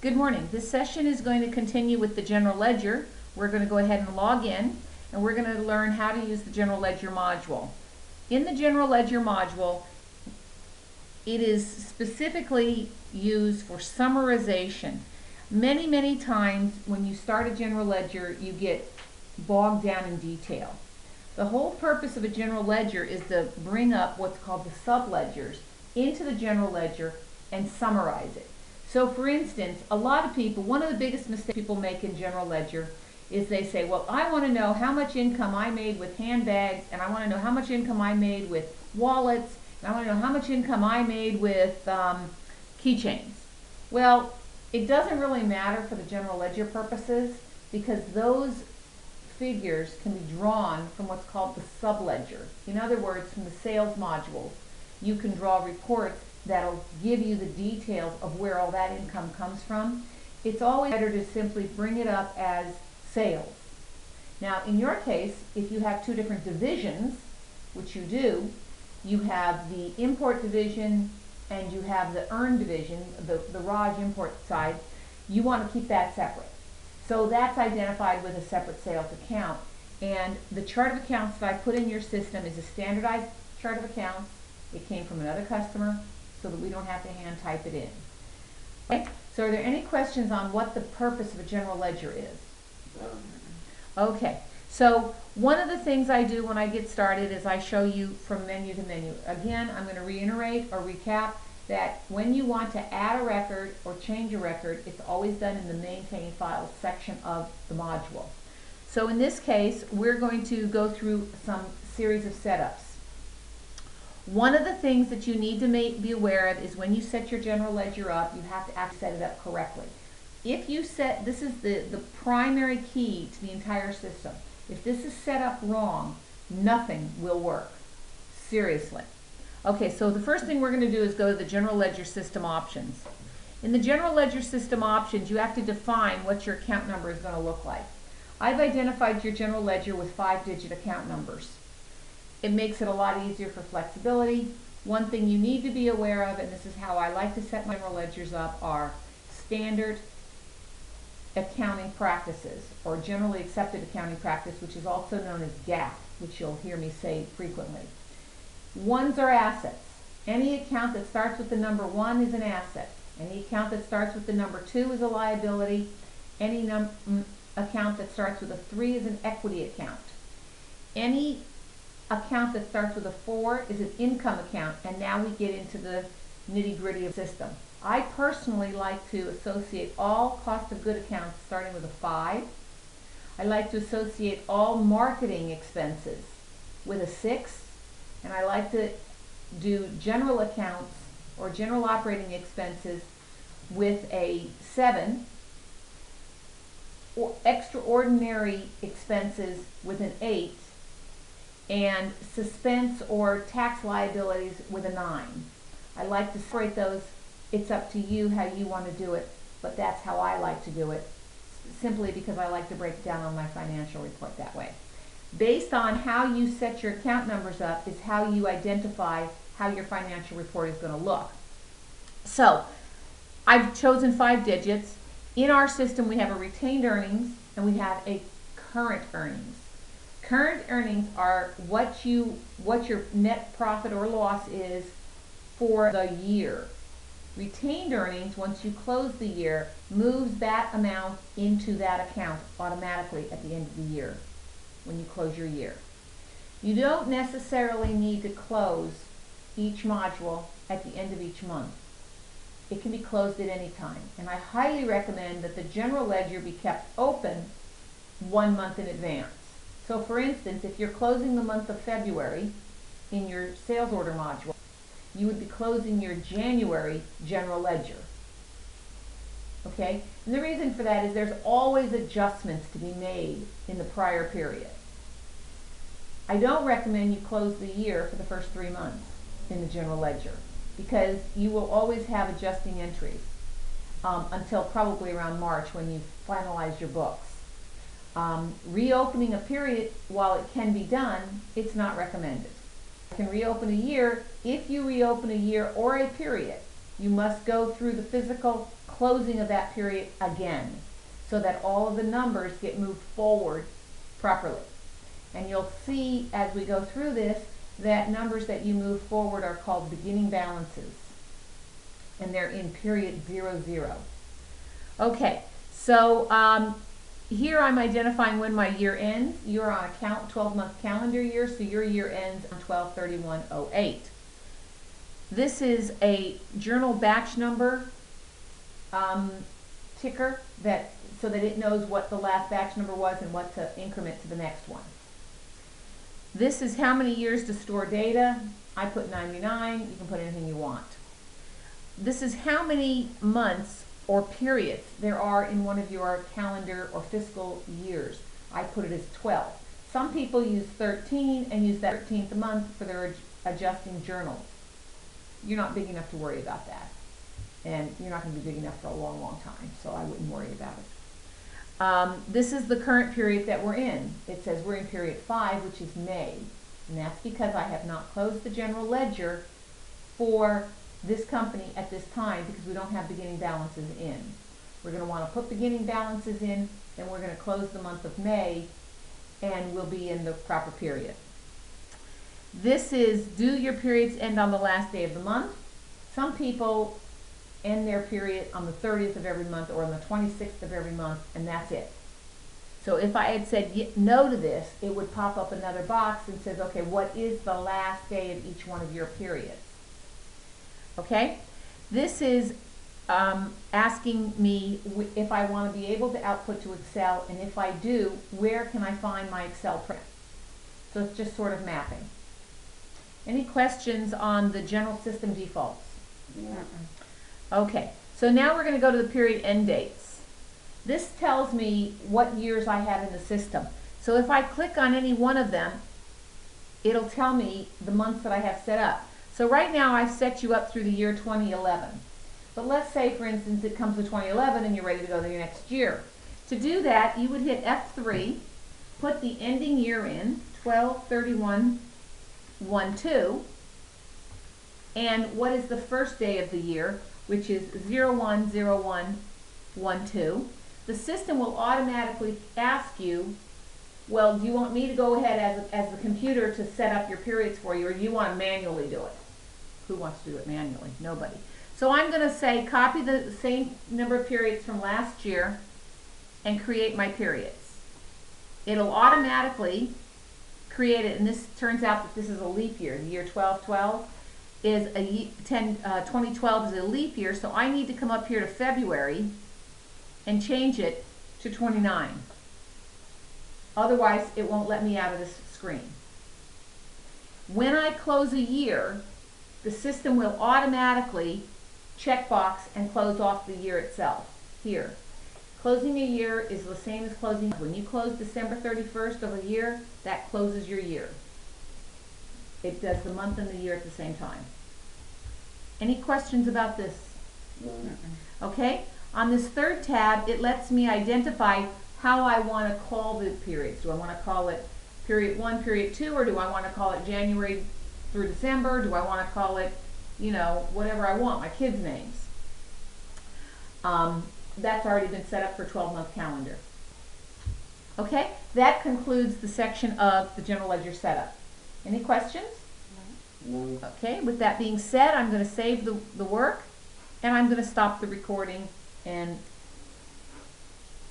Good morning. This session is going to continue with the General Ledger. We're going to go ahead and log in, and we're going to learn how to use the General Ledger module. In the General Ledger module, it is specifically used for summarization. Many times when you start a General Ledger, you get bogged down in detail. The whole purpose of a General Ledger is to bring up what's called the subledgers into the General Ledger and summarize it. So for instance, a lot of people, one of the biggest mistakes people make in General Ledger is they say, well, I want to know how much income I made with handbags, and I want to know how much income I made with wallets, and I want to know how much income I made with keychains. Well, it doesn't really matter for the General Ledger purposes because those figures can be drawn from what's called the subledger. In other words, from the sales modules, you can draw reports that'll give you the details of where all that income comes from. It's always better to simply bring it up as sales. Now, in your case, if you have two different divisions, which you do, you have the import division and you have the earn division, the Raj import side, you want to keep that separate. So that's identified with a separate sales account. And the chart of accounts that I put in your system is a standardized chart of accounts. It came from another customer, so that we don't have to hand type it in. Okay, so are there any questions on what the purpose of a General Ledger is? Okay, so one of the things I do when I get started is I show you from menu to menu. Again, I'm going to reiterate or recap that when you want to add a record or change a record, it's always done in the Maintain Files section of the module. So in this case, we're going to go through some series of setups. One of the things that you need to be aware of is when you set your General Ledger up, you have to actually set it up correctly. If you set, this is the primary key to the entire system. If this is set up wrong, nothing will work. Seriously. Okay, so the first thing we're going to do is go to the General Ledger System Options. In the General Ledger System Options, you have to define what your account number is going to look like. I've identified your General Ledger with 5-digit account numbers. It makes it a lot easier for flexibility. One thing you need to be aware of, and this is how I like to set my General Ledgers up, are standard accounting practices, or generally accepted accounting practice, which is also known as GAAP, which you'll hear me say frequently. Ones are assets. Any account that starts with the number 1 is an asset. Any account that starts with the number 2 is a liability. Any account that starts with a 3 is an equity account. Any account that starts with a 4 is an income account, and now we get into the nitty-gritty of the system. I personally like to associate all cost of good accounts starting with a 5. I like to associate all marketing expenses with a 6, and I like to do general accounts or general operating expenses with a 7, or extraordinary expenses with an 8, and suspense or tax liabilities with a 9. I like to separate those. It's up to you how you want to do it, but that's how I like to do it, simply because I like to break it down on my financial report that way. Based on how you set your account numbers up is how you identify how your financial report is going to look. So I've chosen 5 digits. In our system we have a retained earnings and we have a current earnings. Current earnings are what your net profit or loss is for the year. Retained earnings, once you close the year, moves that amount into that account automatically at the end of the year when you close your year. You don't necessarily need to close each module at the end of each month. It can be closed at any time, and I highly recommend that the General Ledger be kept open 1 month in advance. So for instance, if you're closing the month of February in your sales order module, you would be closing your January General Ledger. Okay? And the reason for that is there's always adjustments to be made in the prior period. I don't recommend you close the year for the first 3 months in the General Ledger because you will always have adjusting entries until probably around March when you finalize your books. Reopening a period, while it can be done, it's not recommended. You can reopen a year. If you reopen a year or a period, you must go through the physical closing of that period again, so that all of the numbers get moved forward properly. And you'll see as we go through this that numbers that you move forward are called beginning balances, and they're in period 00. Okay, so here I'm identifying when my year ends. You're on a 12-month calendar year, so your year ends on 12/31/08. This is a journal batch number ticker so that it knows what the last batch number was and what to increment to the next one. This is how many years to store data. I put 99. You can put anything you want. This is how many months or periods there are in one of your calendar or fiscal years. I put it as 12. Some people use 13 and use that 13th month for their adjusting journals. You're not big enough to worry about that. And you're not going to be big enough for a long, long time, so I wouldn't worry about it. This is the current period that we're in. It says we're in period 5, which is May. And that's because I have not closed the general ledger for this company at this time because we don't have beginning balances in. We're going to want to put beginning balances in, then we're going to close the month of May, and we'll be in the proper period. This is, do your periods end on the last day of the month? Some people end their period on the 30th of every month or on the 26th of every month, and that's it. So if I had said no to this, it would pop up another box and says, okay, what is the last day of each one of your periods? Okay? This is asking me if I want to be able to output to Excel, and if I do, where can I find my Excel print? So it's just sort of mapping. Any questions on the general system defaults? Okay, so now we're going to go to the period end dates. This tells me what years I have in the system. So if I click on any one of them, it'll tell me the months that I have set up. So right now I've set you up through the year 2011. But let's say, for instance, it comes to 2011 and you're ready to go to the next year. To do that, you would hit F3, put the ending year in, 12/31/12, and what is the first day of the year, which is 01/01/12. The system will automatically ask you, well, do you want me to go ahead as the computer to set up your periods for you, or do you want to manually do it? Who wants to do it manually? Nobody. So I'm going to say copy the same number of periods from last year and create my periods. It'll automatically create it, and this turns out that this is a leap year. The year 1212 is 2012 is a leap year, so I need to come up here to February and change it to 29. Otherwise, it won't let me out of this screen. When I close a year, the system will automatically checkbox and close off the year itself. Here, closing a year is the same as closing. When you close December 31st of a year, that closes your year. It does the month and the year at the same time. Any questions about this? Okay, on this third tab, it lets me identify how I want to call the periods. Do I want to call it period 1, period 2, or do I want to call it January through December? Do I want to call it, you know, whatever I want, my kids' names? That's already been set up for 12-month calendar. Okay, that concludes the section of the general ledger setup. Any questions? No. Okay, with that being said, I'm going to save the work, and I'm going to stop the recording and